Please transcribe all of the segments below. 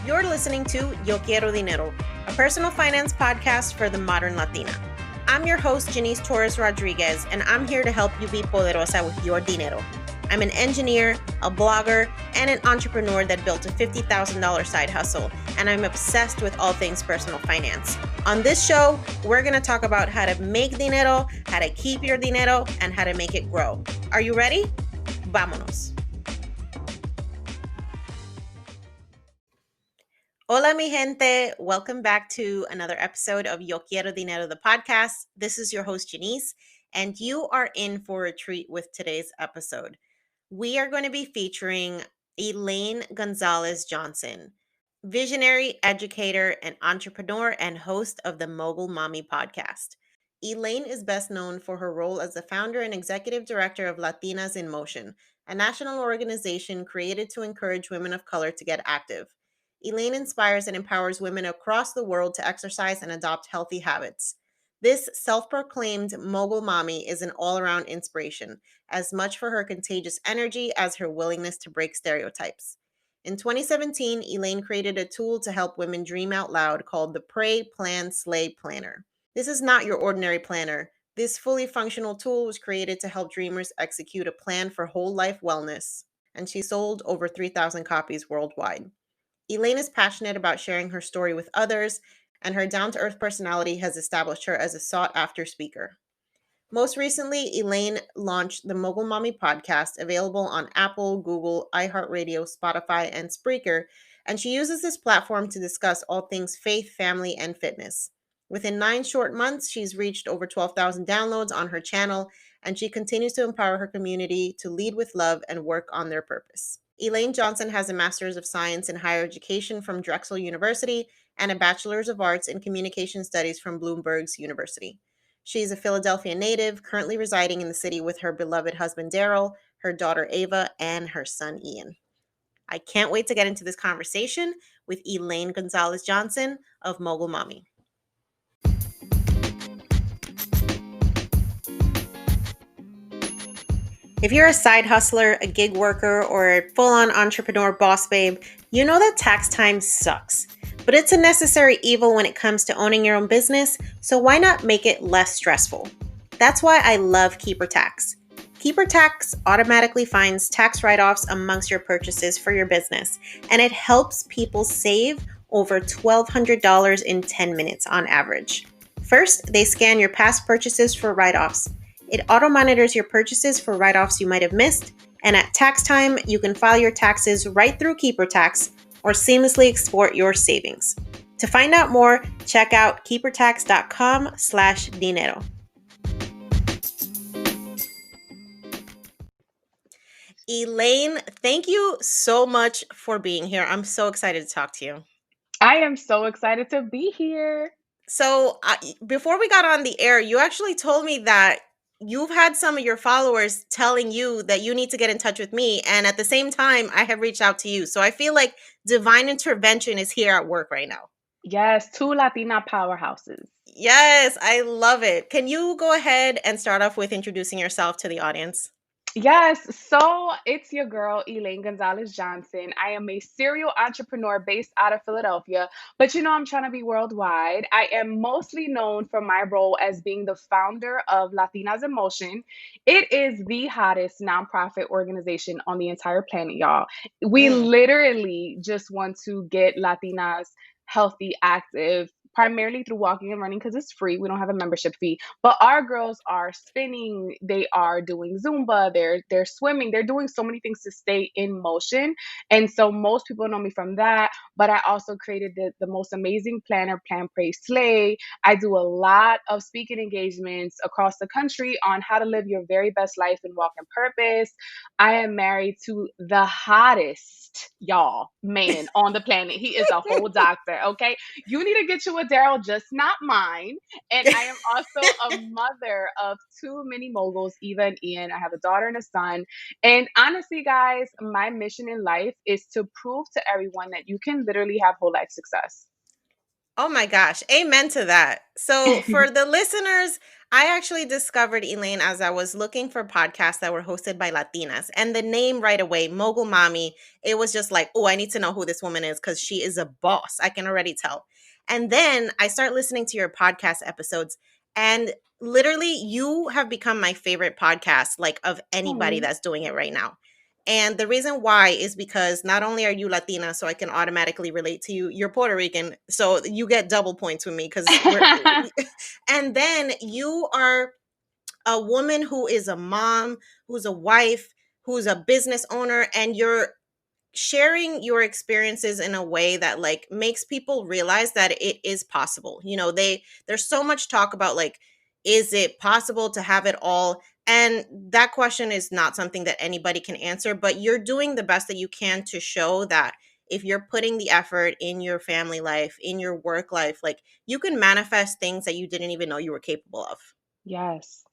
You're listening to Quiero Dinero, a personal finance podcast for the modern Latina. I'm your host, Janice Torres Rodriguez, and I'm here to help you be poderosa with your dinero. I'm an engineer, a blogger, and an entrepreneur that built a $50,000 side hustle, and I'm obsessed with all things personal finance. On this show, we're going to talk about how to make dinero, how to keep your dinero, and how to make it grow. Are you ready? Vámonos. Hola, mi gente. Welcome back to another episode of Yo Quiero Dinero, the podcast. This is your host, Janice, and you are in for a treat with today's episode. We are going to be featuring Elaine Gonzalez-Johnson, visionary, educator, and entrepreneur, and host of the Mogul Mami podcast. Elaine is best known for her role as the founder and executive director of Latinas in Motion, a national organization created to encourage women of color to get active. Elaine inspires and empowers women across the world to exercise and adopt healthy habits. This self-proclaimed Mogul Mami is an all-around inspiration, as much for her contagious energy as her willingness to break stereotypes. In 2017, Elaine created a tool to help women dream out loud called the Pray, Plan, Slay Planner. This is not your ordinary planner. This fully functional tool was created to help dreamers execute a plan for whole life wellness, and she sold over 3,000 copies worldwide. Elaine is passionate about sharing her story with others, and her down-to-earth personality has established her as a sought-after speaker. Most recently, Elaine launched the Mogul Mami podcast, available on Apple, Google, iHeartRadio, Spotify, and Spreaker, and she uses this platform to discuss all things faith, family, and fitness. Within 9 short months, she's reached over 12,000 downloads on her channel, and she continues to empower her community to lead with love and work on their purpose. Elaine Johnson has a Master's of Science in Higher Education from Drexel University and a Bachelor's of Arts in Communication Studies from Bloomberg's University. She is a Philadelphia native, currently residing in the city with her beloved husband Daryl, her daughter Ava, and her son Ian. I can't wait to get into this conversation with Elaine Gonzalez-Johnson of Mogul Mami. If you're a side hustler, a gig worker, or a full-on entrepreneur boss babe, you know that tax time sucks. But it's a necessary evil when it comes to owning your own business, so why not make it less stressful? That's why I love Keeper Tax. Keeper Tax automatically finds tax write-offs amongst your purchases for your business, and it helps people save over $1,200 in 10 minutes on average. First, they scan your past purchases for write-offs. It auto-monitors your purchases for write-offs you might have missed, and at tax time, you can file your taxes right through Keeper Tax or seamlessly export your savings. To find out more, check out keepertax.com/dinero. Elaine, thank you so much for being here. I'm so excited to talk to you. I am so excited to be here. So before we got on the air, you actually told me that you've had some of your followers telling you that you need to get in touch with me. And at the same time, I have reached out to you. So I feel like divine intervention is here at work right now. Yes, 2 Latina powerhouses. Yes, I love it. Can you go ahead and start off with introducing yourself to the audience? Yes, so it's your girl, Elaine Gonzalez-Johnson. I am a serial entrepreneur based out of Philadelphia, but I'm trying to be worldwide. I am mostly known for my role as being the founder of Latinas in Motion. It is the hottest nonprofit organization on the entire planet, y'all. We literally just want to get Latinas healthy, active, primarily through walking and running because it's free. We don't have a membership fee. But our girls are spinning, they are doing Zumba, they're swimming, they're doing so many things to stay in motion. And so most people know me from that. But I also created the most amazing planner, Plan, Pray, Slay. I do a lot of speaking engagements across the country on how to live your very best life and walk in purpose. I am married to the hottest, y'all, man on the planet. He is a whole doctor, okay? You need to get you a Daryl, just not mine. And I am also a mother of 2 mini moguls, Eva and Ian. I have a daughter and a son. And honestly, guys, my mission in life is to prove to everyone that you can literally have whole life success. Oh my gosh. Amen to that. So, for the listeners, I actually discovered Elaine as I was looking for podcasts that were hosted by Latinas. And the name right away, Mogul Mami, it was just like, oh, I need to know who this woman is because she is a boss. I can already tell. And then I start listening to your podcast episodes, and literally, you have become my favorite podcast, like of anybody Oh. that's doing it right now. And the reason why is because not only are you Latina, so I can automatically relate to you, you're Puerto Rican, so you get double points with me because and then you are a woman who is a mom, who's a wife, who's a business owner, and you're sharing your experiences in a way that like makes people realize that it is possible. There's so much talk about like, is it possible to have it all? And that question is not something that anybody can answer, but you're doing the best that you can to show that if you're putting the effort in your family life, in your work life, like you can manifest things that you didn't even know you were capable of. Yes.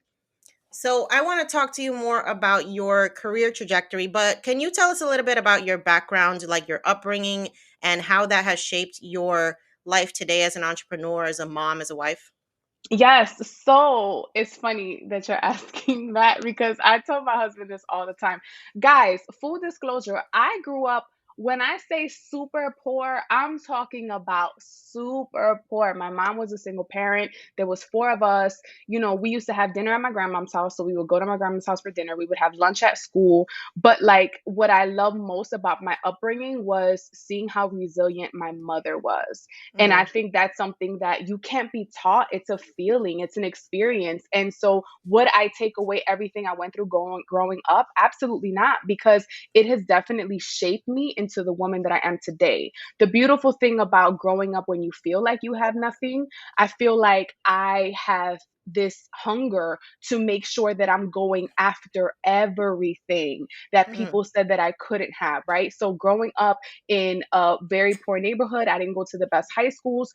So, I want to talk to you more about your career trajectory, but can you tell us a little bit about your background, like your upbringing, and how that has shaped your life today as an entrepreneur, as a mom, as a wife? Yes, so it's funny that you're asking that because I tell my husband this all the time. Guys, full disclosure, I grew up, when I say super poor, I'm talking about super poor. My mom was a single parent. There was four of us. We used to have dinner at my grandmom's house, so we would go to my grandma's house for dinner. We would have lunch at school. But like what I love most about my upbringing was seeing how resilient my mother was. And I Mm, think that's something that you can't be taught. It's a feeling, it's an experience. And so, would I take away everything I went through growing up? Absolutely not, because it has definitely shaped me into the woman that I am today. The beautiful thing about growing up when you feel like you have nothing, I feel like I have this hunger to make sure that I'm going after everything that mm, people said that I couldn't have, right? So growing up in a very poor neighborhood. I didn't go to the best high schools.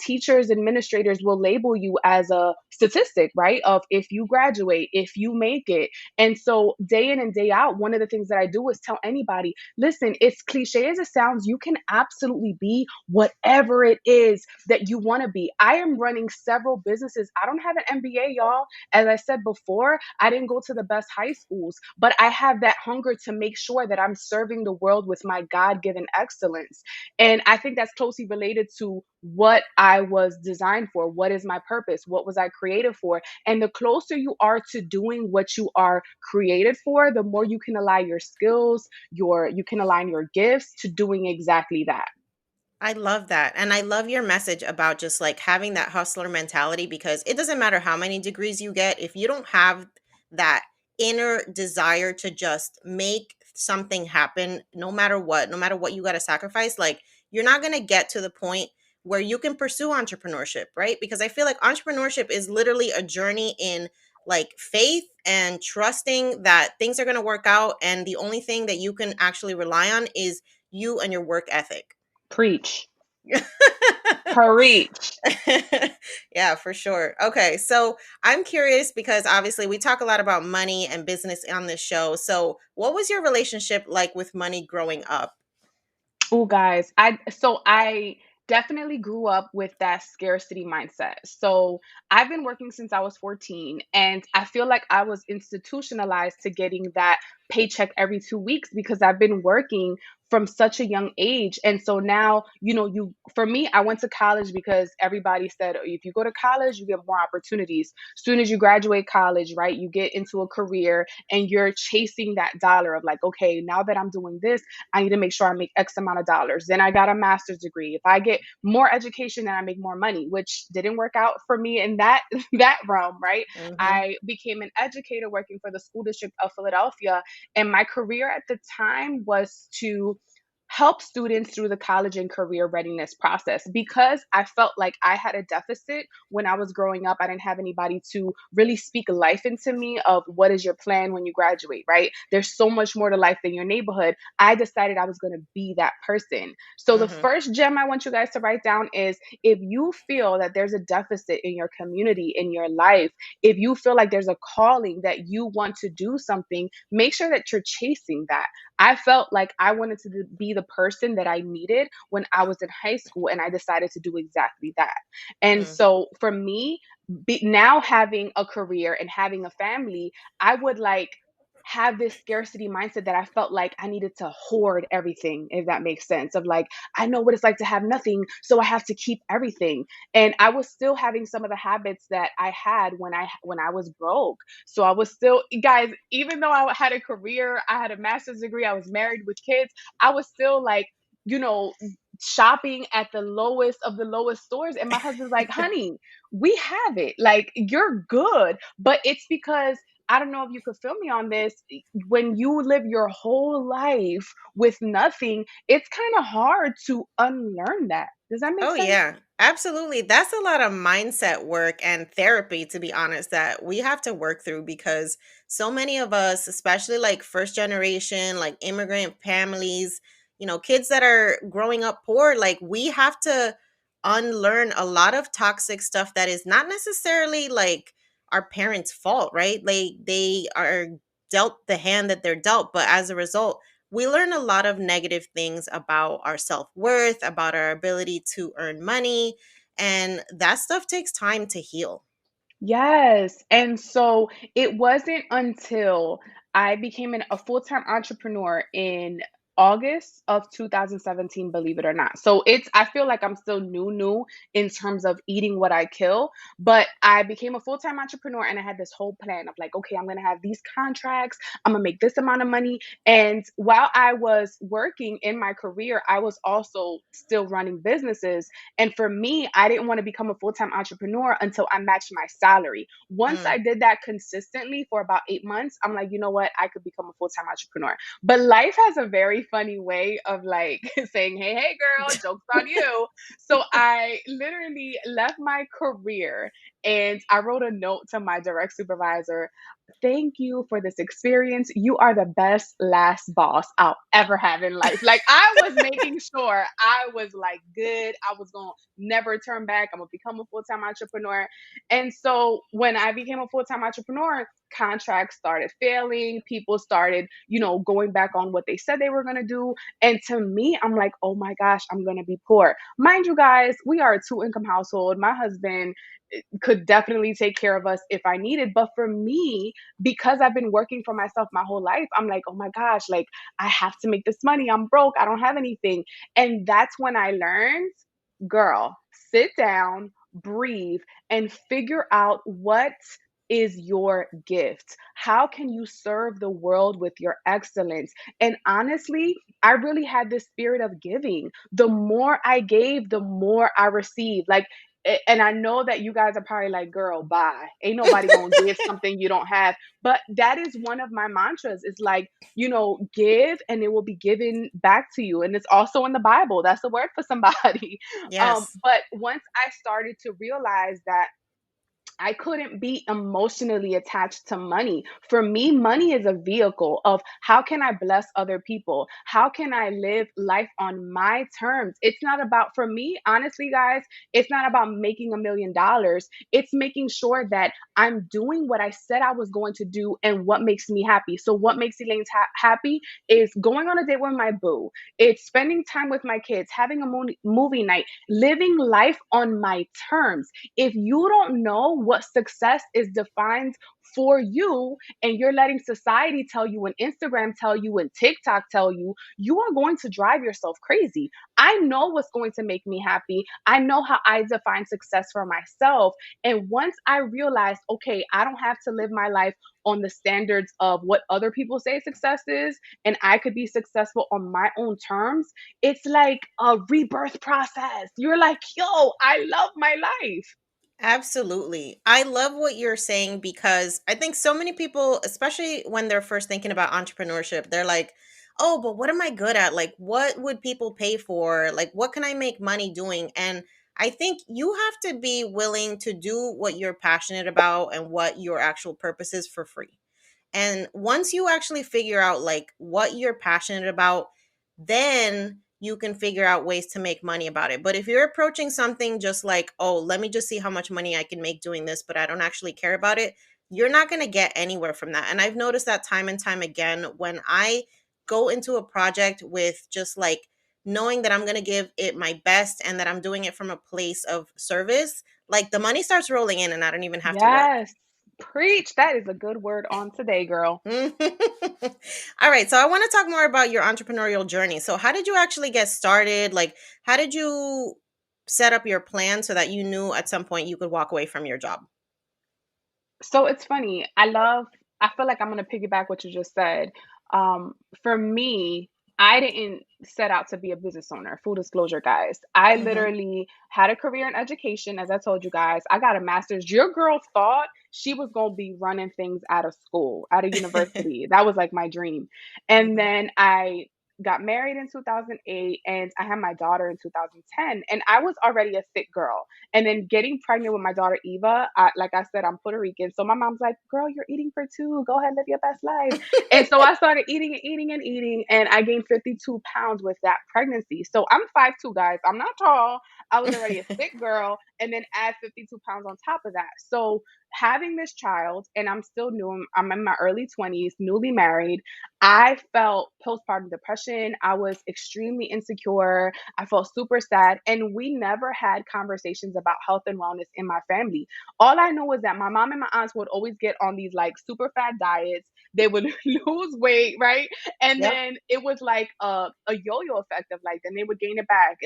Teachers, administrators will label you as a statistic, right? Of if you graduate, if you make it. And so, day in and day out, one of the things that I do is tell anybody, listen, it's cliche as it sounds, you can absolutely be whatever it is that you want to be. I am running several businesses. I don't have an MBA, y'all. As I said before, I didn't go to the best high schools, but I have that hunger to make sure that I'm serving the world with my God given excellence. And I think that's closely related to what I was designed for. What is my purpose? What was I created for? And the closer you are to doing what you are created for, the more you can align your skills, you can align your gifts to doing exactly that. I love that. And I love your message about just like having that hustler mentality because it doesn't matter how many degrees you get. If you don't have that inner desire to just make something happen, no matter what you got to sacrifice, like you're not going to get to the point where you can pursue entrepreneurship, right? Because I feel like entrepreneurship is literally a journey in like faith and trusting that things are going to work out. And the only thing that you can actually rely on is you and your work ethic. Preach. Preach. Yeah, for sure. Okay, so I'm curious because obviously we talk a lot about money and business on this show. So, what was your relationship like with money growing up? Oh, guys, I definitely grew up with that scarcity mindset. So I've been working since I was 14, and I feel like I was institutionalized to getting that paycheck every 2 weeks because I've been working from such a young age. And so now, for me, I went to college because everybody said if you go to college, you get more opportunities. Soon as you graduate college, right, you get into a career and you're chasing that dollar of like, okay, now that I'm doing this, I need to make sure I make X amount of dollars. Then I got a master's degree. If I get more education, then I make more money, which didn't work out for me in that that realm, right? Mhm. I became an educator working for the school district of Philadelphia, and my career at the time was to help students through the college and career readiness process because I felt like I had a deficit when I was growing up. I didn't have anybody to really speak life into me of what is your plan when you graduate, right? There's so much more to life than your neighborhood. I decided I was going to be that person. So the Mhm. first gem I want you guys to write down is if you feel that there's a deficit in your community, in your life, if you feel like there's a calling that you want to do something, make sure that you're chasing that. I felt like I wanted to be the person that I needed when I was in high school, and I decided to do exactly that. And Mm. so for me, now having a career and having a family, I would like have this scarcity mindset that I felt like I needed to hoard everything, if that makes sense. Of like, I know what it's like to have nothing, so I have to keep everything. And I was still having some of the habits that I had when I was broke. So I was still, guys, even though I had a career, I had a master's degree, I was married with kids, I was still like, you know, shopping at the lowest of the lowest stores. And my husband's like, honey, we have it. Like, you're good. But it's because I don't know if you could feel me on this. When you live your whole life with nothing, it's kind of hard to unlearn that. Does that make Oh, sense? yeah, absolutely. That's a lot of mindset work and therapy, to be honest, that we have to work through because so many of us, especially like first generation, like immigrant families, kids that are growing up poor, like we have to unlearn a lot of toxic stuff that is not necessarily like our parents' fault, right? Like they are dealt the hand that they're dealt, but as a result, we learn a lot of negative things about our self-worth, about our ability to earn money, and that stuff takes time to heal. Yes. And so it wasn't until I became a full time entrepreneur in August of 2017, believe it or not. So I feel like I'm still new in terms of eating what I kill, but I became a full time entrepreneur and I had this whole plan of like, okay, I'm going to have these contracts, I'm going to make this amount of money. And while I was working in my career, I was also still running businesses. And for me, I didn't want to become a full time entrepreneur until I matched my salary. Once Mm. I did that consistently for about 8 months, I'm like, you know what? I could become a full time entrepreneur. But life has a very funny way of like saying, hey, girl, joke's on you. So I literally left my career and I wrote a note to my direct supervisor. Thank you for this experience. You are the best last boss I'll ever have in life. Like, I was making sure I was like good. I was going to never turn back. I'm going to become a full time entrepreneur. And so when I became a full time entrepreneur, contracts started failing. People started, going back on what they said they were going to do. And to me, I'm like, oh my gosh, I'm going to be poor. Mind you, guys, we are a two-income household. My husband could definitely take care of us if I needed. But for me, because I've been working for myself my whole life, I'm like, oh my gosh, like I have to make this money. I'm broke. I don't have anything. And that's when I learned, girl, sit down, breathe, and figure out what is your gift. How can you serve the world with your excellence? And honestly, I really had this spirit of giving. The more I gave, the more I received. Like, and I know that you guys are probably like, girl, bye. Ain't nobody gonna give something you don't have. But that is one of my mantras. It's like, give and it will be given back to you. And it's also in the Bible. That's a word for somebody. Yes. But once I started to realize that I couldn't be emotionally attached to money. For me, money is a vehicle of how can I bless other people? How can I live life on my terms? It's not about, for me, honestly, guys, it's not about making $1 million. It's making sure that I'm doing what I said I was going to do and what makes me happy. So, what makes Elaine happy is going on a date with my boo, it's spending time with my kids, having a movie night, living life on my terms. If you don't know what success is defined for you and you're letting society tell you and Instagram tell you and TikTok tell you, you are going to drive yourself crazy. I know what's going to make me happy. I know how I define success for myself. And once I realized, okay, I don't have to live my life on the standards of what other people say success is, and I could be successful on my own terms, it's like a rebirth process. You're like, yo, I love my life. Absolutely. I love what you're saying because I think so many people, especially when they're first thinking about entrepreneurship, they're like, oh, but what am I good at? Like, what would people pay for? Like, what can I make money doing? And I think you have to be willing to do what you're passionate about and what your actual purpose is for free. And once you actually figure out like what you're passionate about, then you can figure out ways to make money about it. But if you're approaching something just like, oh, let me just see how much money I can make doing this, but I don't actually care about it, you're not going to get anywhere from that. And I've noticed that time and time again when I go into a project with just like knowing that I'm going to give it my best and that I'm doing it from a place of service, like the money starts rolling in and I don't even have to work. Yes. Preach. That is a good word on today, girl. All right, so I want to talk more about your entrepreneurial journey. So, how did you actually get started? Like, how did you set up your plan so that you knew at some point you could walk away from your job? So it's funny. I feel like I'm gonna piggyback what you just said. Um, for me, I didn't set out to be a business owner. Full disclosure, guys. I Mhm. literally had a career in education, as I told you guys. I got a master's. Your girl thought she was gonna be running things out of school, out of university. That was like my dream. And Mhm. then I got married in 2008 and I had my daughter in 2010, and I was already a thick girl. And then getting pregnant with my daughter Eva, like I said, I'm Puerto Rican. So my mom's like, girl, you're eating for two. Go ahead, live your best life. And so I started eating and eating and eating. And I gained 52 pounds with that pregnancy. So I'm 5'2", guys. I'm not tall. I was already a thick girl. And then add 52 pounds on top of that. So having this child, and I'm still new, I'm in my early 20s, newly married. I felt postpartum depression. I was extremely insecure. I felt super sad. And we never had conversations about health and wellness in my family. All I know is that my mom and my aunts would always get on these like super fat diets. They would lose weight, right? And Yep. then it was like a yo-yo effect of like, then they would gain it back.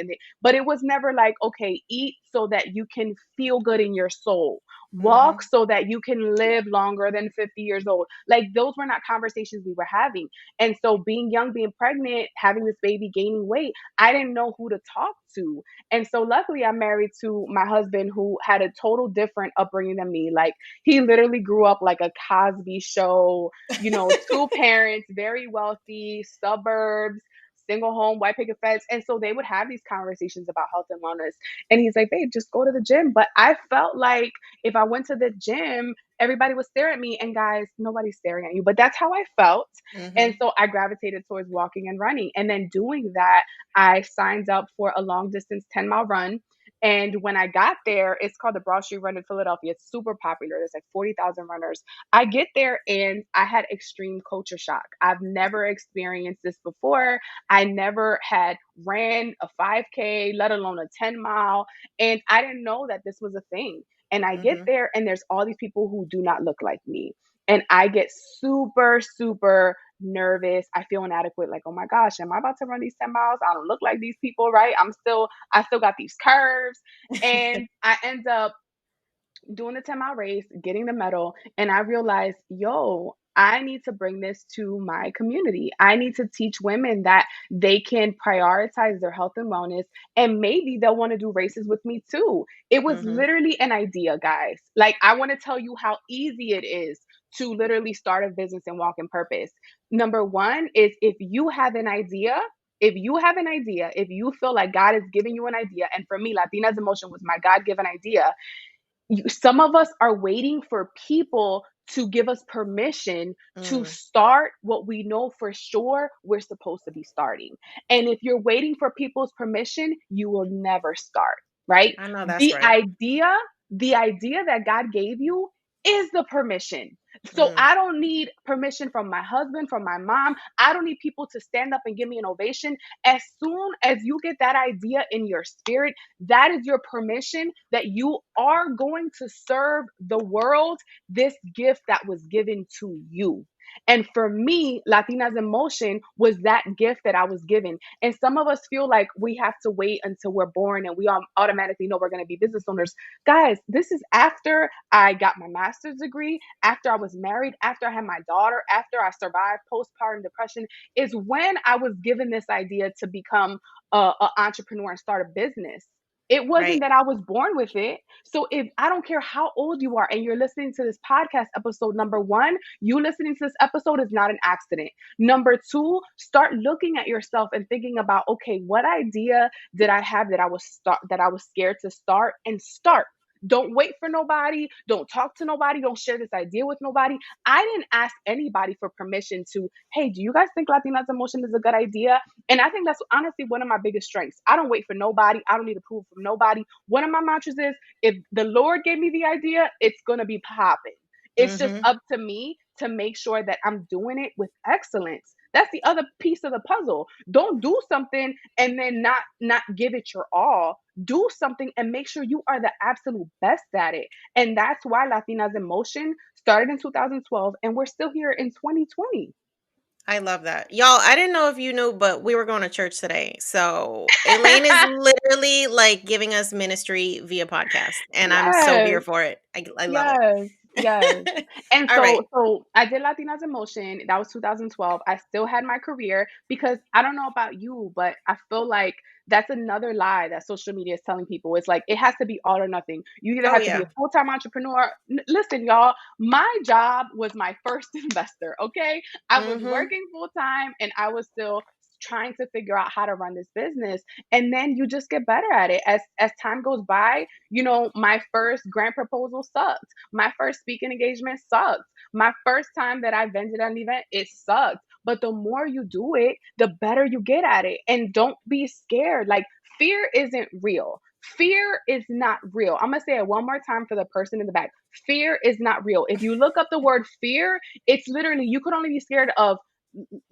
But it was never like, okay, eat so that you can feel good in your soul. Walk Mhm. so that you can live longer than 50 years old. Like those were not conversations we were having. And so being young, being pregnant, having this baby, gaining weight, I didn't know who to talk to. And so luckily I'm married to my husband who had a total different upbringing than me. Like he literally grew up like a Cosby show, two parents, very wealthy, suburbs, single home, white picket fence. And so they would have these conversations about health and wellness. And he's like, babe, just go to the gym. But I felt like if I went to the gym, everybody would stare at me. And guys, nobody's staring at you. But that's how I felt. And Mhm. so I gravitated towards walking and running. And then doing that, I signed up for a long distance 10-mile run. And when I got there, it's called the Broad Street Run in Philadelphia. It's super popular. There's like 40,000 runners. I get there and I had extreme culture shock. I've never experienced this before. I never had ran a 5K, let alone a 10 mile. And I didn't know that this was a thing. And I get Mhm. there and there's all these people who do not look like me. And I get super, super nervous. I feel inadequate. Like, oh my gosh, am I about to run these 10 miles? I don't look like these people, right? I still got these curves. And I end up doing the 10-mile race, getting the medal, and I realized, yo, I need to bring this to my community. I need to teach women that they can prioritize their health and wellness, and maybe they'll want to do races with me too. It was Mhm. literally an idea, guys. Like, I want to tell you how easy it is to literally start a business and walk in purpose. Number one is if you feel like God is giving you an idea, and for me, Latinas Emotion was my God given idea, some of us are waiting for people to give us permission to Mm. start what we know for sure we're supposed to be starting. And if you're waiting for people's permission, you will never start, right? I know that's The right. idea, the idea that God gave you is the permission. So Mm. I don't need permission from my husband, from my mom. I don't need people to stand up and give me an ovation. As soon as you get that idea in your spirit, that is your permission that you are going to serve the world this gift that was given to you. And for me, Latinas in Motion was that gift that I was given. And some of us feel like we have to wait until we're born and we automatically know we're going to be business owners. Guys, this is after I got my master's degree, after I was married, after I had my daughter, after I survived postpartum depression, is when I was given this idea to become an entrepreneur and start a business. It wasn't Right. that I was born with it. So if I don't care how old you are and you're listening to this podcast episode, number one, you listening to this episode is not an accident. Number two, start looking at yourself and thinking about, okay, what idea did I have that I was scared to start, and start. Don't wait for nobody. Don't talk to nobody. Don't share this idea with nobody. I didn't ask anybody for permission to, hey, do you guys think Latinas Emotion is a good idea? And I think that's honestly one of my biggest strengths. I don't wait for nobody. I don't need approval from nobody. One of my mantras is, if the Lord gave me the idea, it's going to be popping. It's just Mhm. up to me to make sure that I'm doing it with excellence. That's the other piece of the puzzle. Don't do something and then not give it your all. Do something and make sure you are the absolute best at it. And that's why Latinas in Motion started in 2012 and we're still here in 2020. I love that. Y'all, I didn't know if you knew, but we were going to church today. So Elaine is literally like giving us ministry via podcast. And I'm so Yes. here for it. I love it. Yes, yes. And All right. so I did Latinas in Motion. That was 2012. I still had my career because I don't know about you, but I feel like that's another lie that social media is telling people. It's like it has to be all or nothing. You either Oh, have to be yeah. a full-time entrepreneur. Listen, y'all, my job was my first investor, okay? I was Mm-hmm. working full-time and I was still trying to figure out how to run this business. And then you just get better at it as time goes by. You know, my first grant proposal sucked. My first speaking engagement sucked. My first time that I vended an event, it sucked. But the more you do it, the better you get at it. And don't be scared. Like, fear isn't real. Fear is not real. I'm going to say it one more time for the person in the back. Fear is not real. If you look up the word fear, it's literally, you could only be scared of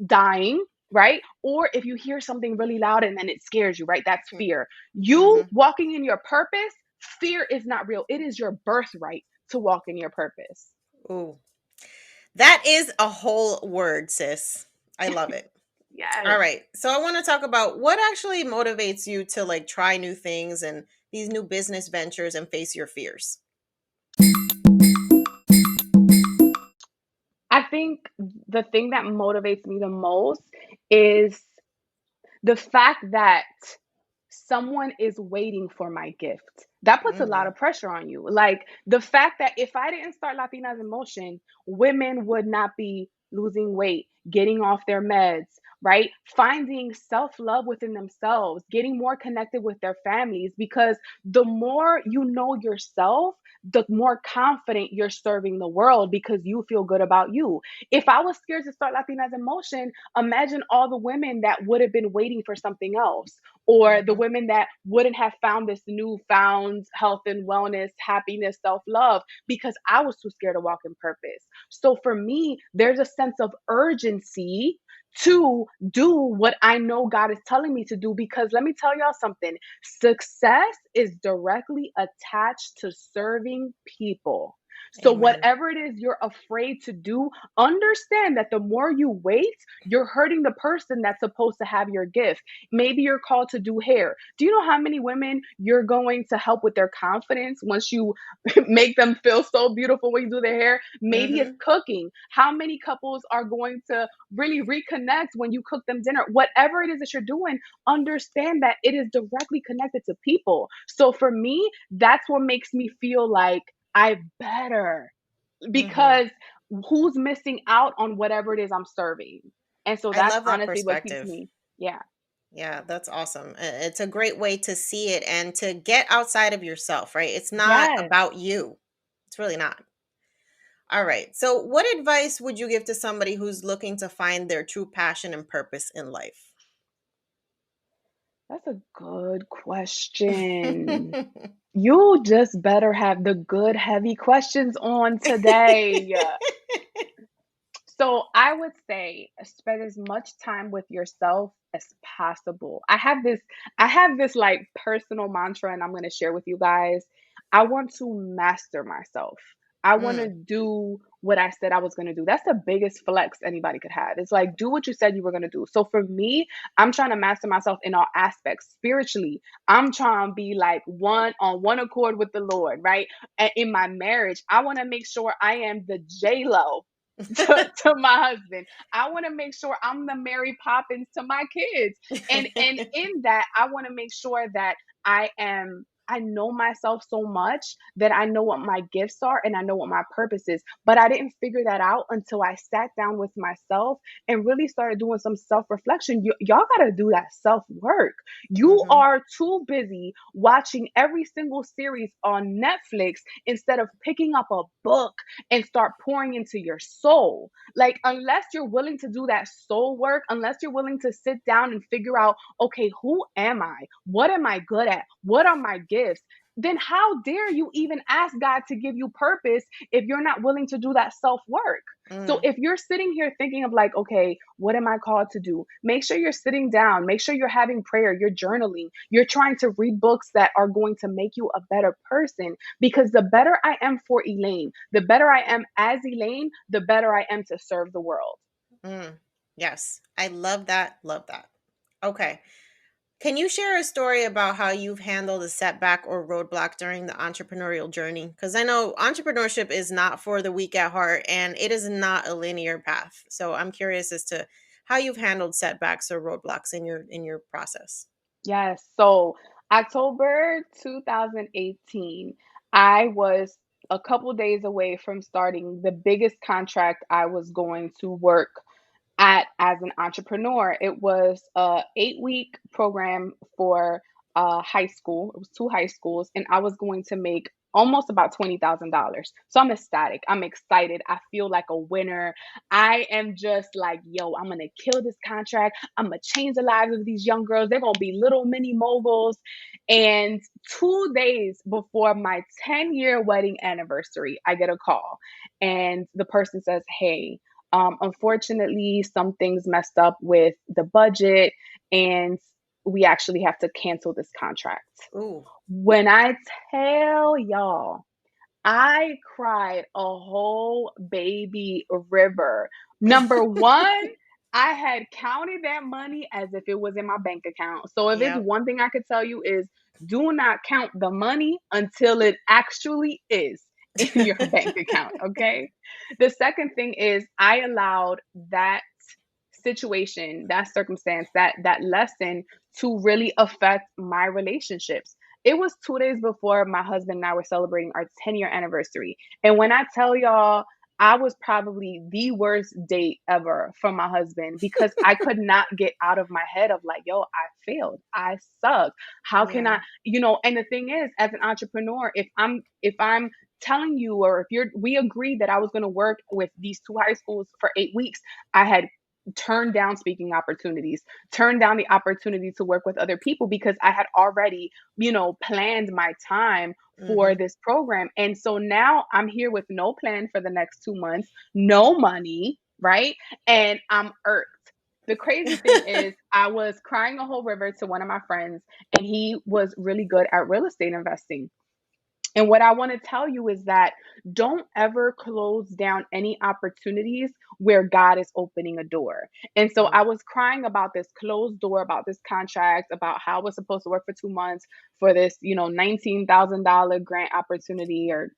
dying, right? Or if you hear something really loud and then it scares you, right? That's fear. You Mm-hmm. walking in your purpose, fear is not real. It is your birthright to walk in your purpose. Ooh. That is a whole word, sis. I love it. All Yes. right. So I want to talk about what actually motivates you to like try new things and these new business ventures and face your fears. I think the thing that motivates me the most is the fact that someone is waiting for my gift. That puts a lot Mm-hmm. of pressure on you. Like the fact that if I didn't start Latinas in Motion, women would not be losing weight, getting off their meds, right? Finding self love within themselves, getting more connected with their families. Because the more you know yourself, the more confident you're serving the world because you feel good about you. If I was scared to start Latinas in Motion, imagine all the women that would have been waiting for something else, or the Mm-hmm. women that wouldn't have found this newfound health and wellness, happiness, self love because I was too scared to walk in purpose. So for me, there's a sense of urgency to do what I know God is telling me to do because let me tell y'all something, success is directly attached to serving people. So, Amen. whatever it is you're afraid to do, understand that the more you wait, you're hurting the person that's supposed to have your gift. Maybe you're called to do hair. Do you know how many women you're going to help with their confidence once you make them feel so beautiful when you do their hair? Maybe it's Mm-hmm. cooking. How many couples are going to really reconnect when you cook them dinner? Whatever it is that you're doing, understand that it is directly connected to people. So for me, that's what makes me feel like I better, Mm-hmm. because who's missing out on whatever it is I'm serving? And so I that's love that honestly what keeps perspective. me, yeah. Yeah, that's awesome. It's a great way to see it and to get outside of yourself, right? It's not Yes. about you. It's really not. All right. So, what advice would you give to somebody who's looking to find their true passion and purpose in life? That's a good question. You just better have the good, heavy questions on today. So I would say spend as much time with yourself as possible. I have this like personal mantra and I'm going to share with you guys. I want to master myself. I want to Mm, do what I said I was going to do. That's the biggest flex anybody could have. It's like do what you said you were going to do. So for me, I'm trying to master myself in all aspects. Spiritually, I'm trying to be like one accord with the Lord, right? And in my marriage, I want to make sure I am the J Lo to my husband. I want to make sure I'm the Mary Poppins to my kids. And in that, I want to make sure that I know myself so much that I know what my gifts are and I know what my purpose is. But I didn't figure that out until I sat down with myself and really started doing some self reflection. Y'all got to do that self work. You mhm, are too busy watching every single series on Netflix instead of picking up a book and start pouring into your soul. Like, unless you're willing to do that soul work, unless you're willing to sit down and figure out, okay, who am I? What am I good at? What are my gifts? then how dare you even ask God to give you purpose if you're not willing to do that self work? So Mm, if you're sitting here thinking of like, okay, what am I called to do? Make sure you're sitting down, make sure you're having prayer, you're journaling, you're trying to read books that are going to make you a better person. Because the better I am for Elaine, the better I am as Elaine, the better I am to serve the world. mm. Yes, I love that. Love that. Okay. Can you share a story about how you've handled a setback or roadblock during the entrepreneurial journey? Because I know entrepreneurship is not for the weak at heart and it is not a linear path. So I'm curious as to how you've handled setbacks or roadblocks in your process. Yes. So October 2018, I was a couple days away from starting the biggest contract I was going to work at as an entrepreneur. It was a 8-week program for high school. It was two high schools, and I was going to make almost about $20,000. So I'm ecstatic. I'm excited. I feel like a winner. I am just like, yo, I'm gonna kill this contract. I'm gonna change the lives of these young girls. They're gonna be little mini moguls. And 2 days before my 10-year wedding anniversary, I get a call, and the person says, "Hey, unfortunately, some things messed up with the budget, and we actually have to cancel this contract." Ooh. When I tell y'all, I cried a whole baby river. Number one, I had counted that money as if it was in my bank account. So if it's Yep. one thing I could tell you is do not count the money until it actually is in your bank account, okay? The second thing is I allowed that situation, that circumstance, that lesson to really affect my relationships. It was 2 days before my husband and I were celebrating our 10-year anniversary. And when I tell y'all, I was probably the worst date ever for my husband because I could not get out of my head of like, yo, I failed. I suck. How can Yeah. I, and the thing is, as an entrepreneur, if I'm telling you, or if you're we agreed that I was going to work with these two high schools for 8 weeks, I had turned down speaking opportunities, turned down the opportunity to work with other people because I had already, planned my time for Hmm. this program. And so now I'm here with no plan for the next 2 months, no money, right? And I'm irked. The crazy thing is, I was crying a whole river to one of my friends, and he was really good at real estate investing. And what I want to tell you is that don't ever close down any opportunities where God is opening a door. And so I Mm, was crying about this closed door, about this contract, about how I was supposed to work for 2 months for this, $19,000 grant opportunity, or,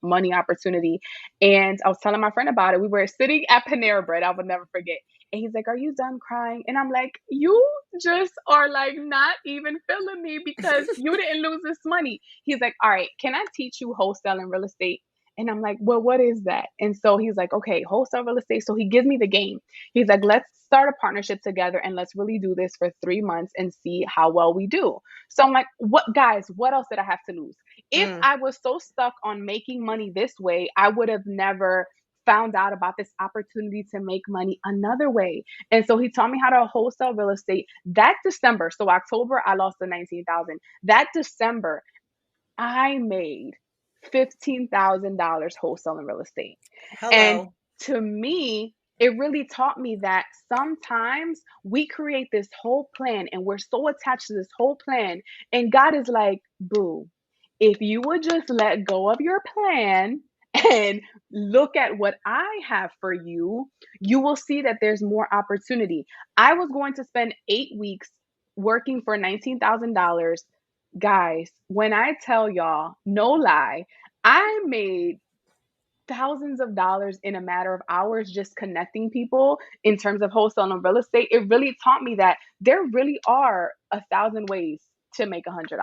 money opportunity. And I was telling my friend about it. We were sitting at Panera Bread. I would never forget. And he's like, "Are you done crying?" And I'm like, "You just are like not even feeling me because you didn't lose this money." He's like, "All right, can I teach you wholesale and real estate?" And I'm like, "Well, what is that?" And so he's like, "Okay, wholesale real estate." So he gives me the game. He's like, "Let's start a partnership together and let's really do this for 3 months and see how well we do." So I'm like, "What, guys, what else did I have to lose?" If mm, I was so stuck on making money this way, I would have never found out about this opportunity to make money another way. And so he taught me how to wholesale real estate that December. So October, I lost the 19,000. That December, I made $15,000 wholesaling real estate. And hello. to me, it really taught me that sometimes we create this whole plan and we're so attached to this whole plan. And God is like, boo, if you would just let go of your plan and look at what I have for you, you will see that there's more opportunity. I was going to spend 8 weeks working for $19,000. Guys, when I tell y'all, no lie, I made thousands of dollars in a matter of hours just connecting people in terms of wholesale and real estate. It really taught me that there really are 1,000 ways to make $100.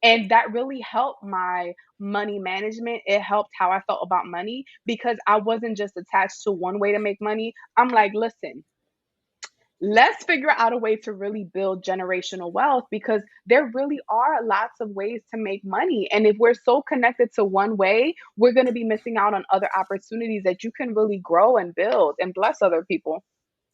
And that really helped my money management. It helped how I felt about money because I wasn't just attached to one way to make money. I'm like, listen, let's figure out a way to really build generational wealth because there really are lots of ways to make money. And if we're so connected to one way, we're going to be missing out on other opportunities that you can really grow and build and bless other people.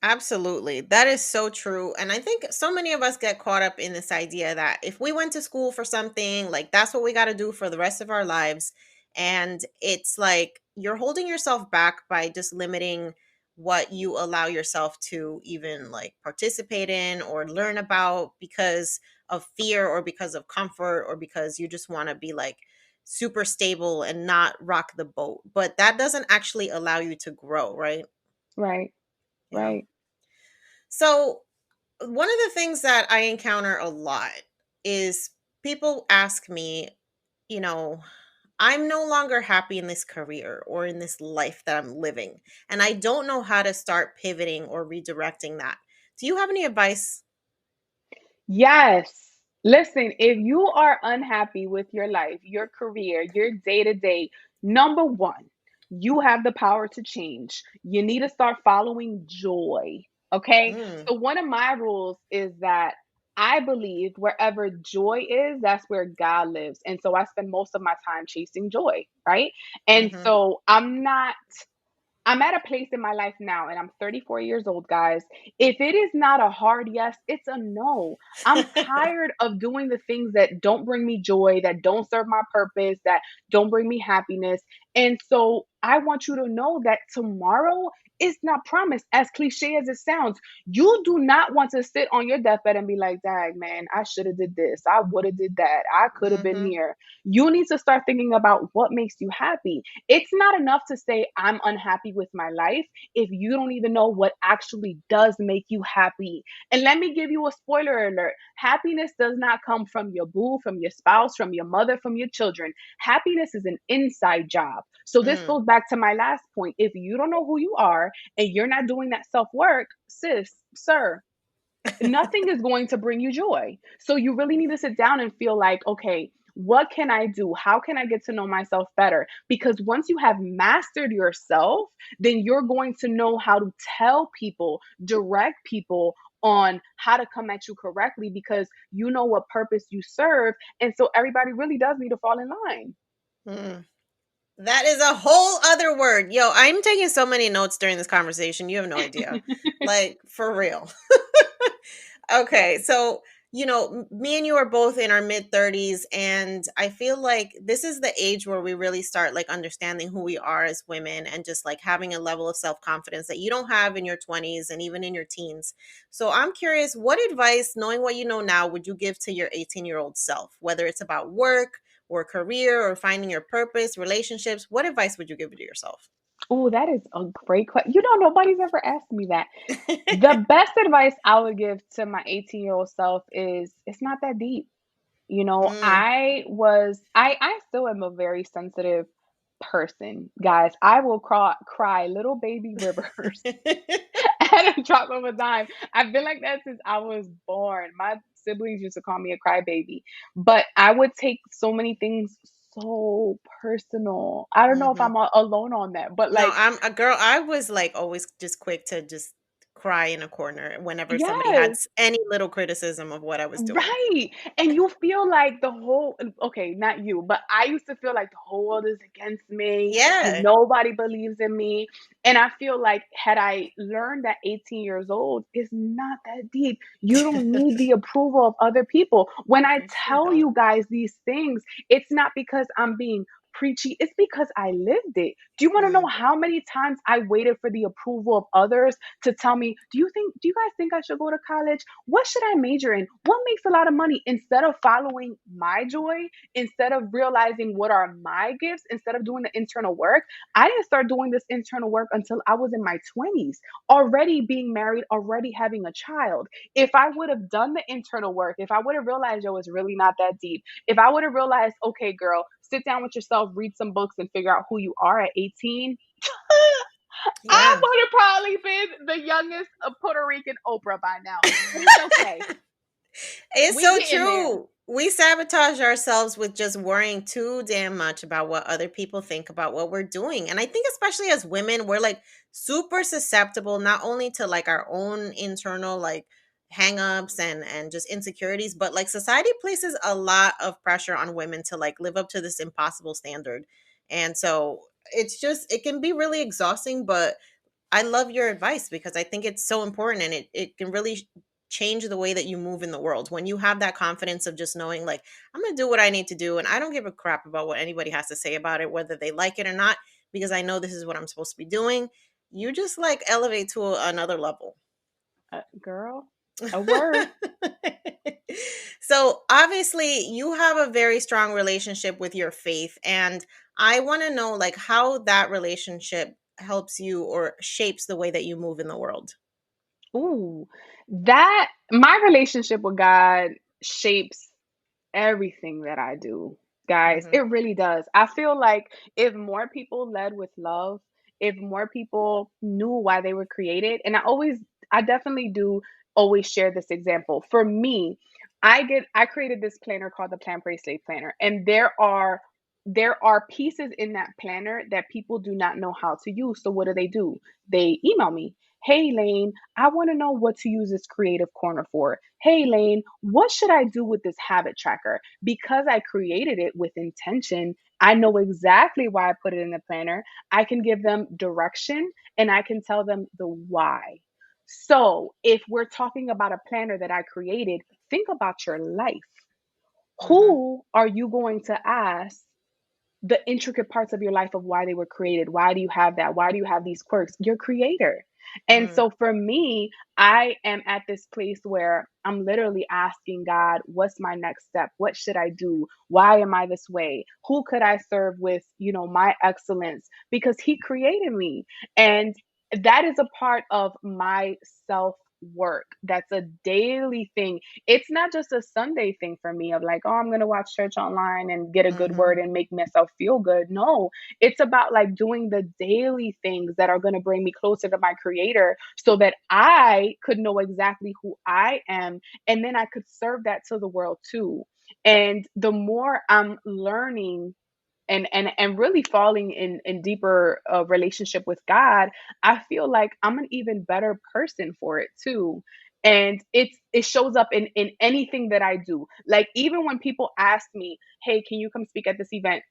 Absolutely. That is so true. And I think so many of us get caught up in this idea that if we went to school for something, like that's what we got to do for the rest of our lives. And it's like you're holding yourself back by just limiting what you allow yourself to even like participate in or learn about because of fear or because of comfort or because you just want to be like super stable and not rock the boat. But that doesn't actually allow you to grow, right? Right, Yeah. right. So, one of the things that I encounter a lot is people ask me, you know, I'm no longer happy in this career or in this life that I'm living, and I don't know how to start pivoting or redirecting that. Do you have any advice? Yes. Listen, if you are unhappy with your life, your career, your day to day, number one, you have the power to change. You need to start following joy. Okay. Mm, So, one of my rules is that I believe wherever joy is, that's where God lives. And so I spend most of my time chasing joy. Right. And mm-hmm. so I'm at a place in my life now, and I'm 34 years old, guys. If it is not a hard yes, it's a no. I'm tired of doing the things that don't bring me joy, that don't serve my purpose, that don't bring me happiness. And so I want you to know that tomorrow is not promised, as cliche as it sounds. You do not want to sit on your deathbed and be like, "Dag, man, I should have did this. I would have did that. I could have been Mm-hmm. here." You need to start thinking about what makes you happy. It's not enough to say, I'm unhappy with my life if you don't even know what actually does make you happy. And let me give you a spoiler alert: happiness does not come from your boo, from your spouse, from your mother, from your children. Happiness is an inside job. So, this Mm. goes back to my last point. If you don't know who you are and you're not doing that self work, sis, sir, nothing is going to bring you joy. So you really need to sit down and feel like, okay, what can I do? How can I get to know myself better? Because once you have mastered yourself, then you're going to know how to tell people, direct people on how to come at you correctly because you know what purpose you serve. And so everybody really does need to fall in line. Mm. That is a whole other word. Yo, I'm taking so many notes during this conversation. You have no idea. Like, for real. Okay, so me and you are both in our mid 30s, and I feel like this is the age where we really start like understanding who we are as women and just like having a level of self confidence that you don't have in your 20s and even in your teens. So I'm curious, what advice, knowing what you know now, would you give to your 18-year-old self, whether it's about work or career or finding your purpose, relationships? What advice would you give to yourself? Oh, that is a great question. You know, nobody's ever asked me that. The best advice I would give to my 18-year-old self is it's not that deep. You know, Mm. I still am a very sensitive person, guys. I will cry little baby rivers at a drop of a dime. I've been like that since I was born. My siblings used to call me a crybaby, but I would take so many things so personal. I don't know if Mhm. I'm alone on that, but No, like, I'm a girl. I was like always just quick to just cry in a corner whenever somebody had yes. any little criticism of what I was doing. Right. And you feel like the whole okay, not you, but I used to feel like the whole world is against me and Yeah. nobody believes in me. And I feel like had I learned at 18 years old, it's not that deep. You don't need the approval of other people. When I You sure tell don't. you guys these things, it's not because I'm being preachy, it's because I lived it. Do you want to know Mm. how many times I waited for the approval of others to tell me, do you guys think I should go to college? What should I major in? What makes a lot of money? Instead of following my joy, instead of realizing what are my gifts, instead of doing the internal work, I didn't start doing this internal work until I was in my 20s, already being married, already having a child. If I would have done the internal work, if I would have realized, yo, it's really not that deep, if I would have realized, okay, girl, sit down with yourself, read some books, and figure out who you are at 18, I Yeah. would have probably been the youngest Puerto Rican Oprah by now. But it's okay. It's We so getting there. true. We sabotage ourselves with just worrying too damn much about what other people think about what we're doing. And I think especially as women, we're like super susceptible not only to like our own internal like hangups and just insecurities, but like society places a lot of pressure on women to like live up to this impossible standard. And so it's just it can be really exhausting, but I love your advice because I think it's so important, and it can really change the way that you move in the world when you have that confidence of just knowing, like, I'm going to do what I need to do, and I don't give a crap about what anybody has to say about it, whether they like it or not, because I know this is what I'm supposed to be doing. You just like elevate to another level. Girl, a word. So obviously you have a very strong relationship with your faith, and I want to know, like, how that relationship helps you or shapes the way that you move in the world. Ooh, that my relationship with God shapes everything that I do, guys. Hmm. It really does. I feel like if more people led with love, if more people knew why they were created, and I definitely do always share this example. For me, I created this planner called the Plan Pray Slave Planner, and there are pieces in that planner that people do not know how to use. So what do? They email me. Hey Lane, I want to know what to use this creative corner for. Hey Lane, what should I do with this habit tracker? Because I created it with intention, I know exactly why I put it in the planner. I can give them direction and I can tell them the why. So, if we're talking about a planner that I created, think about your life. Hmm. Who are you going to ask the intricate parts of your life of why they were created? Why do you have that? Why do you have these quirks? Your creator. And Mm. so for me, I am at this place where I'm literally asking God, what's my next step? What should I do? Why am I this way? Who could I serve with, my excellence? Because he created me. And that is a part of my self work. That's a daily thing. It's not just a Sunday thing for me of like, oh, I'm going to watch church online and get a good Hmm. word and make myself feel good. No, it's about like doing the daily things that are going to bring me closer to my creator so that I could know exactly who I am and then I could serve that to the world too. And the more I'm learning and really falling in deeper relationship with God, I feel like I'm an even better person for it too. And it shows up in anything that I do. Like even when people ask me, "Hey, can you come speak at this event?"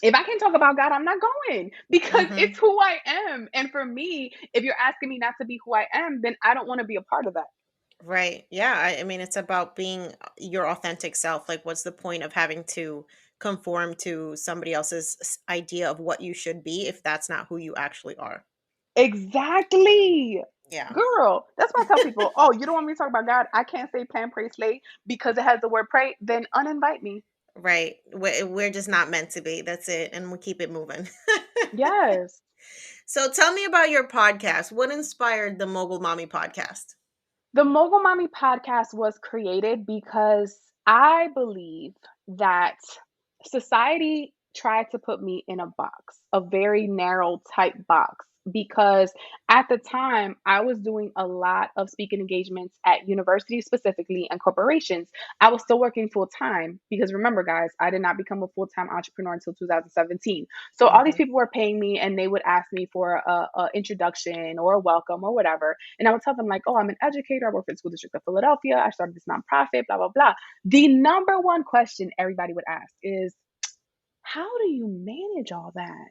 If I can talk about God, I'm not going because Hmm. it's who I am. And for me, if you're asking me not to be who I am, then I don't want to be a part of that. Right. Yeah. I mean, it's about being your authentic self. Like, what's the point of having to conform to somebody else's idea of what you should be if that's not who you actually are? Exactly. Yeah. Girl, that's why I tell people, oh, you don't want me to talk about God? I can't say plan, pray, slay because it has the word pray, then uninvite me. Right. We're just not meant to be. That's it. And we keep it moving. Yes. So tell me about your podcast. What inspired the Mogul Mommy podcast? The Mogul Mami podcast was created because I believe that society tried to put me in a box, a very narrow type box, because at the time I was doing a lot of speaking engagements at universities specifically and corporations. I was still working full time because remember, guys, I did not become a full time entrepreneur until 2017. So all these Hmm. people were paying me and they would ask me for a introduction or a welcome or whatever. And I would tell them, like, oh, I'm an educator. I work for the School District of Philadelphia. I started this nonprofit, blah, blah, blah. The number one question everybody would ask is, how do you manage all that?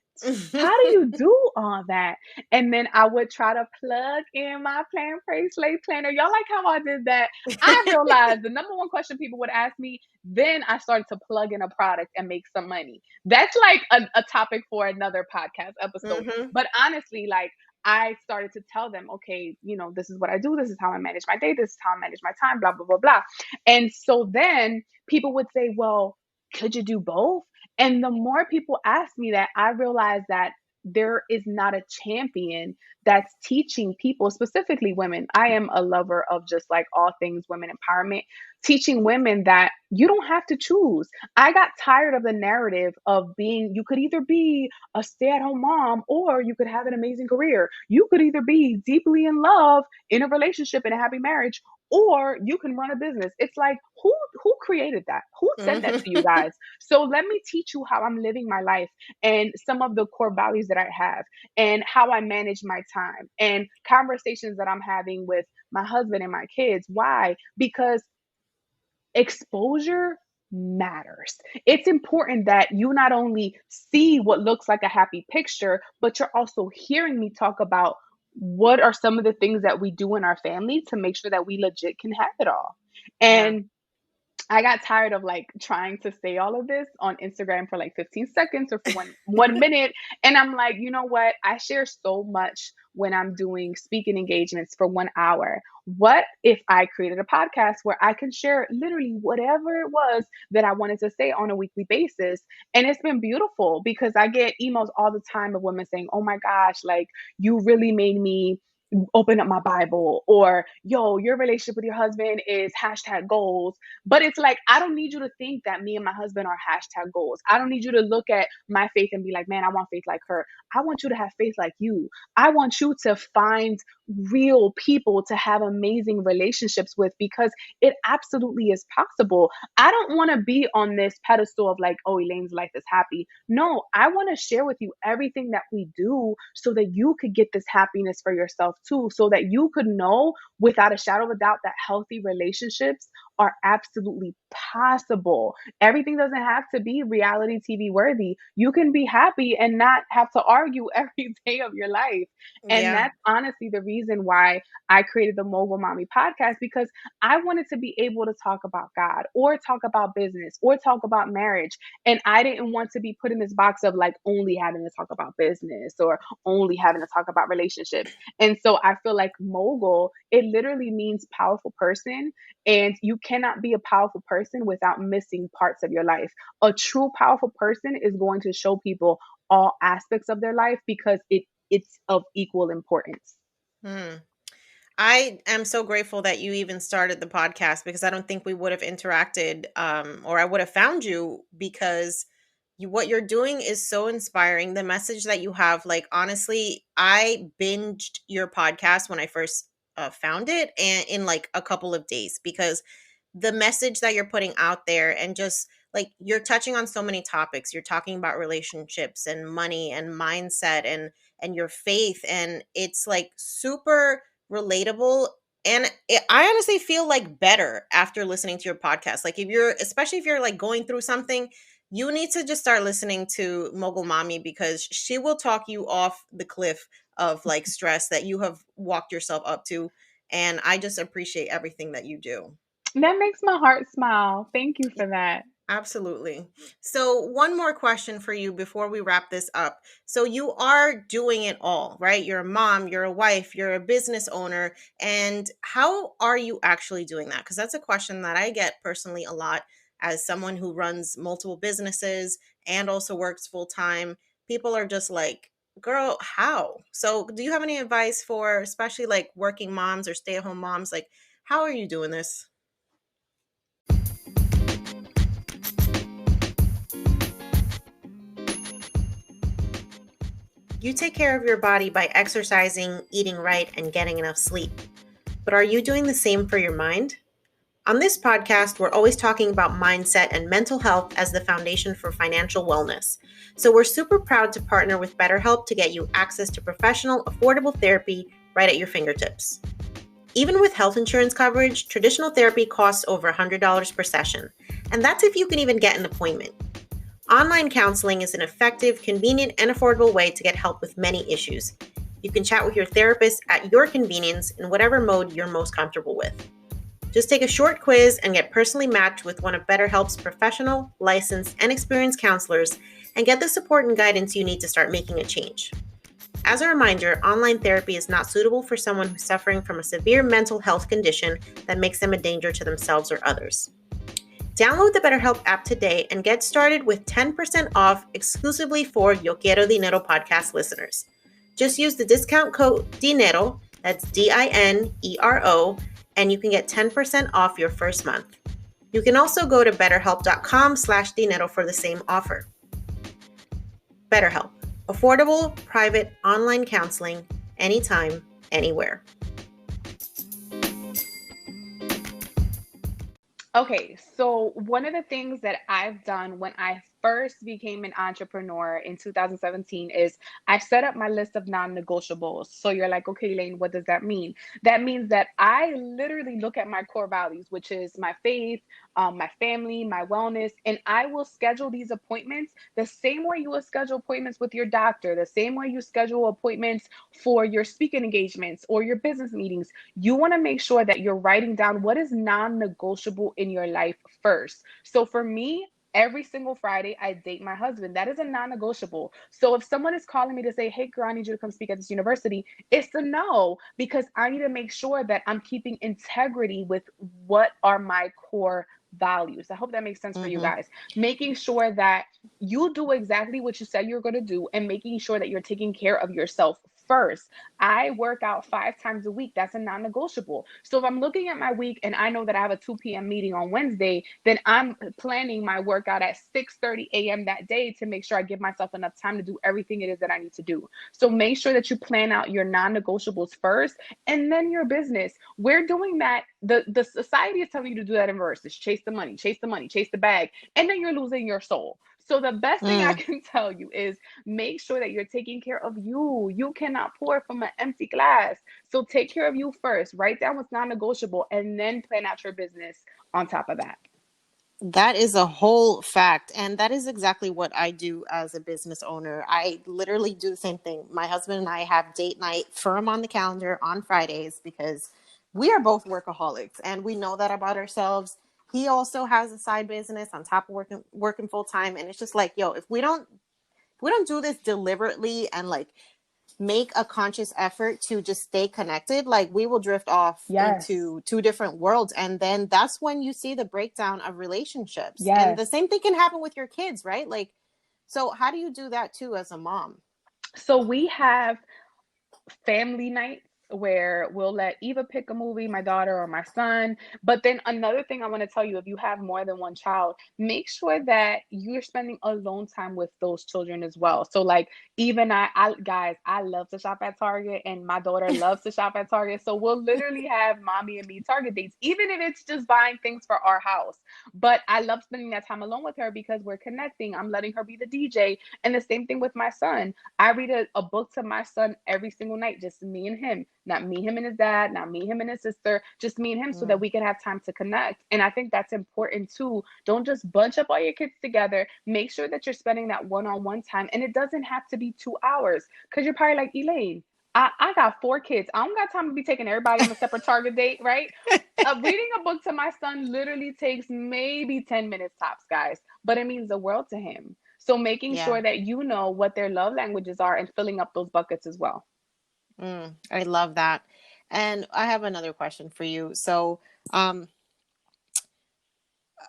How do you do all that? And then I would try to plug in my plan, pray, slave planner. Y'all like how I did that? I realized the number one question people would ask me, then I started to plug in a product and make some money. That's like a topic for another podcast episode. Hmm. But honestly, like, I started to tell them, okay, this is what I do. This is how I manage my day. This is how I manage my time, blah, blah, blah, blah. And so then people would say, well, could you do both? And the more people ask me that, I realize that there is not a champion that's teaching people, specifically women. I am a lover of just like all things women empowerment, teaching women that you don't have to choose. I got tired of the narrative of being, you could either be a stay at home mom or you could have an amazing career. You could either be deeply in love in a relationship in a happy marriage or you can run a business. It's like who created that? Who said that to you Hmm. guys? So let me teach you how I'm living my life and some of the core values that I have and how I manage my time and conversations that I'm having with my husband and my kids. Why? Because exposure matters. It's important that you not only see what looks like a happy picture, but you're also hearing me talk about what are some of the things that we do in our family to make sure that we legit can have it all. Yeah. And I got tired of like trying to say all of this on Instagram for like 15 seconds or for one minute. And I'm like, you know what? I share so much when I'm doing speaking engagements for 1 hour. What if I created a podcast where I can share literally whatever it was that I wanted to say on a weekly basis? And it's been beautiful because I get emails all the time of women saying, oh my gosh, like you really made me open up my Bible, or yo, your relationship with your husband is hashtag goals. But it's like, I don't need you to think that me and my husband are hashtag goals. I don't need you to look at my faith and be like, man, I want faith like her. I want you to have faith like you. I want you to find real people to have amazing relationships with, because it absolutely is possible. I don't want to be on this pedestal of like, oh, Elaine's life is happy. No, I want to share with you everything that we do so that you could get this happiness for yourself too, so that you could know without a shadow of a doubt that healthy relationships are absolutely possible. Everything doesn't have to be reality TV worthy. You can be happy and not have to argue every day of your life. And Yeah. that's honestly the reason why I created the Mogul Mami podcast, because I wanted to be able to talk about God or talk about business or talk about marriage. And I didn't want to be put in this box of like only having to talk about business or only having to talk about relationships. And so I feel like mogul, it literally means powerful person. And you cannot be a powerful person without missing parts of your life. A true powerful person is going to show people all aspects of their life because it's of equal importance. Hmm. I am so grateful that you even started the podcast, because I don't think we would have interacted, or I would have found you, because what you're doing is so inspiring. The message that you have, like, honestly, I binged your podcast when I first found it, and in like a couple of days, because the message that you're putting out there, and just like you're touching on so many topics. You're talking about relationships and money and mindset and your faith, and it's like super relatable. And I honestly feel like better after listening to your podcast. Like, if you're, especially if you're like going through something, you need to just start listening to Mogul Mami, because she will talk you off the cliff of like stress that you have walked yourself up to. And I just appreciate everything that you do. That makes my heart smile. Thank you for that. Absolutely. So, one more question for you before we wrap this up. So, you are doing it all, right? You're a mom, you're a wife, you're a business owner. And how are you actually doing that? Because that's a question that I get personally a lot as someone who runs multiple businesses and also works full time. People are just like, girl, how? So, do you have any advice for especially like working moms or stay at home moms? Like, how are you doing this? You take care of your body by exercising, eating right, and getting enough sleep. But are you doing the same for your mind? On this podcast, we're always talking about mindset and mental health as the foundation for financial wellness. So we're super proud to partner with BetterHelp to get you access to professional, affordable therapy right at your fingertips. Even with health insurance coverage, traditional therapy costs over $100 per session. And that's if you can even get an appointment. Online counseling is an effective, convenient, and affordable way to get help with many issues. You can chat with your therapist at your convenience in whatever mode you're most comfortable with. Just take a short quiz and get personally matched with one of BetterHelp's professional, licensed, and experienced counselors, and get the support and guidance you need to start making a change. As a reminder, online therapy is not suitable for someone who's suffering from a severe mental health condition that makes them a danger to themselves or others. Download the BetterHelp app today and get started with 10% off exclusively for Yo Quiero Dinero podcast listeners. Just use the discount code Dinero, that's DINERO, and you can get 10% off your first month. You can also go to betterhelp.com/dinero for the same offer. BetterHelp, affordable, private, online counseling, anytime, anywhere. Okay, so one of the things that I've done when I first became an entrepreneur in 2017 is I set up my list of non-negotiables. So you're like, okay, Elaine, what does that mean? That means that I literally look at my core values, which is my faith, my family, my wellness, and I will schedule these appointments the same way you would schedule appointments with your doctor, the same way you schedule appointments for your speaking engagements or your business meetings. You want to make sure that you're writing down what is non-negotiable in your life first. So for me, every single Friday, I date my husband. That is a non negotiable. So if someone is calling me to say, hey, girl, I need you to come speak at this university, it's a no, because I need to make sure that I'm keeping integrity with what are my core values. I hope that makes sense for you Mm-hmm. guys. Making sure that you do exactly what you said you're going to do and making sure that you're taking care of yourself first. I work out 5 times a week. That's a non-negotiable. So if I'm looking at my week and I know that I have a 2 p.m. meeting on Wednesday, then I'm planning my workout at 6:30 a.m. that day to make sure I give myself enough time to do everything it is that I need to do. So make sure that you plan out your non-negotiables first and then your business. We're doing that. The society is telling you to do that in reverse. It's chase the money, chase the money, chase the bag, and then you're losing your soul. So the best thing I Mm. can tell you is make sure that you're taking care of you. You cannot pour from an empty glass. So take care of you first. Write down what's non-negotiable and then plan out your business on top of that. That is a whole fact. And that is exactly what I do as a business owner. I literally do the same thing. My husband and I have date night firm on the calendar on Fridays because we are both workaholics and we know that about ourselves. He also has a side business on top of working full time. And it's just like, yo, if we don't do this deliberately and like make a conscious effort to just stay connected, like we will drift off Yes. into two different worlds. And then that's when you see the breakdown of relationships. And the Yes. same thing can happen with your kids, right? Like, so how do you do that too as a mom? So we have family nights where we'll let Eva pick a movie, my daughter or my son. But then another thing I want to tell you, if you have more than one child, make sure that you're spending alone time with those children as well. So like even I guys, I love to shop at Target and my daughter loves to shop at Target. So we'll literally have mommy and me Target dates, even if it's just buying things for our house. But I love spending that time alone with her because we're connecting. I'm letting her be the DJ. And the same thing with my son. I read a book to my son every single night, just me and him, not me, him and his dad, not me, him and his sister, just me and him so that Mm. we can have time to connect. And I think that's important too. Don't just bunch up all your kids together. Make sure that you're spending that one on one time. And it doesn't have to be 2 hours because you're probably like, Elaine, I got 4 kids. I don't got time to be taking everybody on a separate Target date, right? Reading a book to my son literally takes maybe 10 minutes tops, guys, but it means the world to him. So making Yeah. sure that you know what their love languages are and filling up those buckets as well. I love that. And I have another question for you. So, um,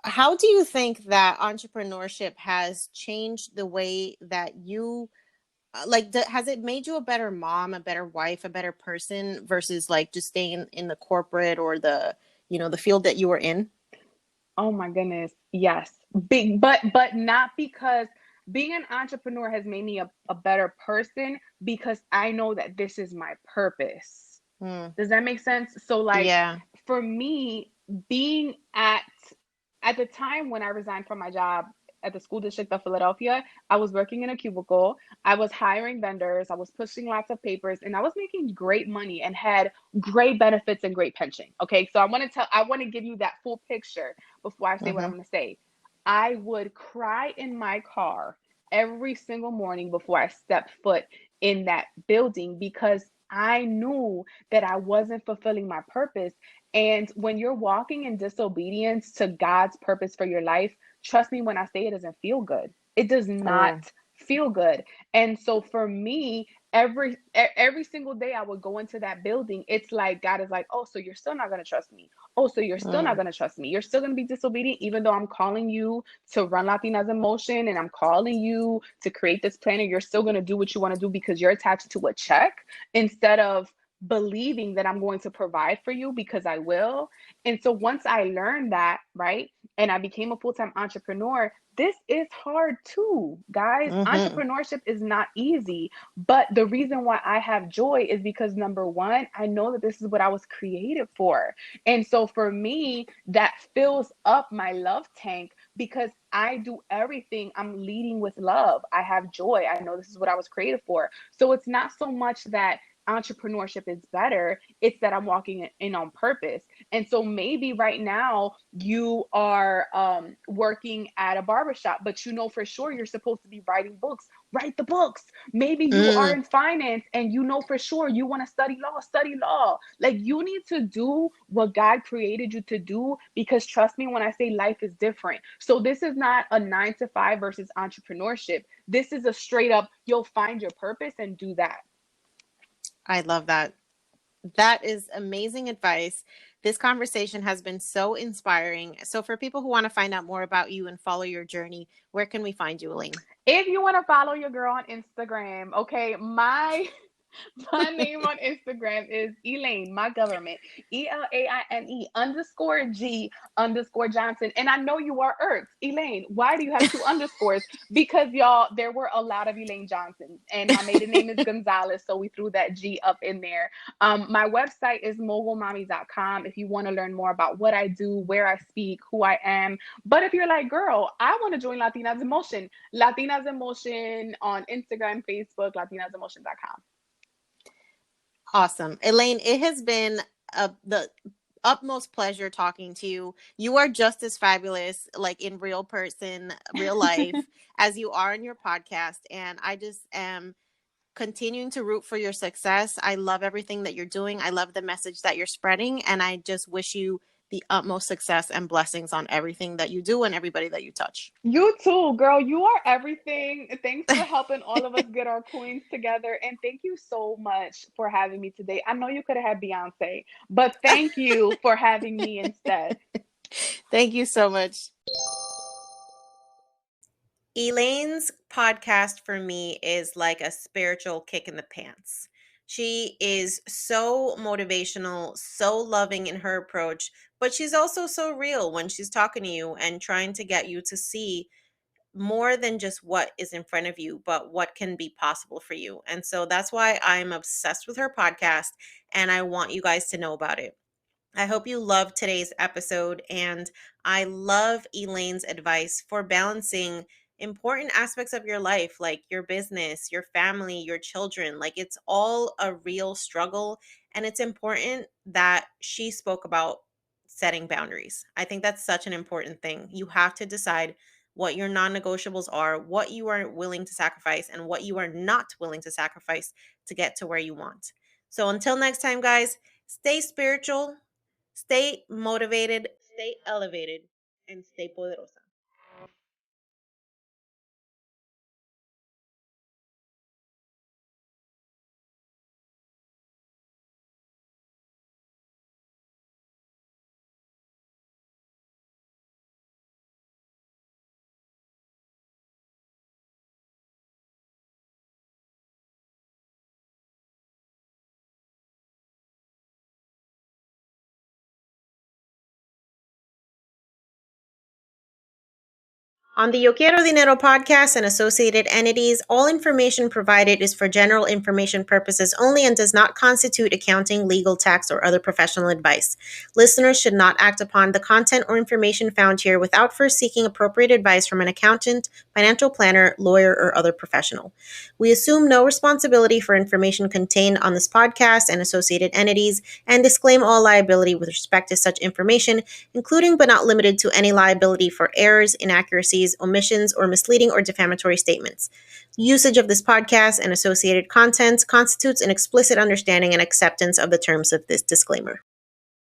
how do you think that entrepreneurship has changed the way that you has it made you a better mom, a better wife, a better person versus like just staying in the corporate or the field that you were in? Oh my goodness. Yes. Big, but not because being an entrepreneur has made me a better person because I know that this is my purpose. Hmm. Does that make sense? So like Yeah. for me, being at the time when I resigned from my job at the school district of Philadelphia, I was working in a cubicle. I was hiring vendors, I was pushing lots of papers, and I was making great money and had great benefits and great pension. Okay, so I want to give you that full picture before I say what I'm Mm-hmm. going to say. I would cry in my car every single morning before I stepped foot in that building because I knew that I wasn't fulfilling my purpose. And when you're walking in disobedience to God's purpose for your life, trust me when I say it doesn't feel good. It does not Oh. feel good. And so for me, every single day I would go into that building, it's like God is like, "Oh, so you're still not going to trust me. Oh, so you're still not Mm. going to trust me. You're still going to be disobedient even though I'm calling you to run Latinas in motion and I'm calling you to create this plan and you're still going to do what you want to do because you're attached to a check instead of believing that I'm going to provide for you because I will." And so once I learned that, right, and I became a full-time entrepreneur, this is hard too, guys. Mm-hmm. Entrepreneurship is not easy, but the reason why I have joy is because number one, I know that this is what I was created for. And so for me, that fills up my love tank because I do everything. I'm leading with love. I have joy. I know this is what I was created for. So it's not so much that entrepreneurship is better, it's that I'm walking in on purpose. And so maybe right now you are working at a barbershop, but you know for sure you're supposed to be writing books. Write the books. Maybe you are Mm, in finance and you know for sure you want to study law, study law. Like you need to do what God created you to do, because trust me when I say life is different. So this is not a 9 to 5 versus entrepreneurship. This is a straight up, you'll find your purpose and do that. I love that. That is amazing advice. This conversation has been so inspiring. So, for people who want to find out more about you and follow your journey, where can we find you, Elaine? If you want to follow your girl on Instagram, okay, my name on Instagram is Elaine, my government, ELAINE_G_Johnson. And I know you are irked. Elaine, why do you have two underscores? Because y'all, there were a lot of Elaine Johnsons, and my maiden name is Gonzalez, so we threw that G up in there. My website is mogulmami.com if you want to learn more about what I do, where I speak, who I am. But if you're like, girl, I want to join Latinas in Motion, Latinas in Motion on Instagram, Facebook, latinasemotion.com. Awesome. Elaine, it has been the utmost pleasure talking to you. You are just as fabulous, like in real person, real life, as you are in your podcast. And I just am continuing to root for your success. I love everything that you're doing. I love the message that you're spreading. And I just wish you the utmost success and blessings on everything that you do and everybody that you touch. You too, girl. You are everything. Thanks for helping all of us get our coins together. And thank you so much for having me today. I know you could have had Beyonce, but thank you for having me instead. Thank you so much. Elaine's podcast for me is like a spiritual kick in the pants. She is so motivational, so loving in her approach, but she's also so real when she's talking to you and trying to get you to see more than just what is in front of you, but what can be possible for you. And so that's why I'm obsessed with her podcast and I want you guys to know about it. I hope you loved today's episode, and I love Elaine's advice for balancing important aspects of your life, like your business, your family, your children. Like it's all a real struggle, and it's important that she spoke about setting boundaries. I think that's such an important thing. You have to decide what your non negotiables are, what you are willing to sacrifice, and what you are not willing to sacrifice to get to where you want. So until next time, guys, stay spiritual, stay motivated, stay elevated, and stay poderosa. On the Yo Quiero Dinero podcast and associated entities, all information provided is for general information purposes only and does not constitute accounting, legal, tax, or other professional advice. Listeners should not act upon the content or information found here without first seeking appropriate advice from an accountant, financial planner, lawyer, or other professional. We assume no responsibility for information contained on this podcast and associated entities and disclaim all liability with respect to such information, including but not limited to any liability for errors, inaccuracies, omissions, or misleading or defamatory statements. Usage of this podcast and associated content constitutes an explicit understanding and acceptance of the terms of this disclaimer.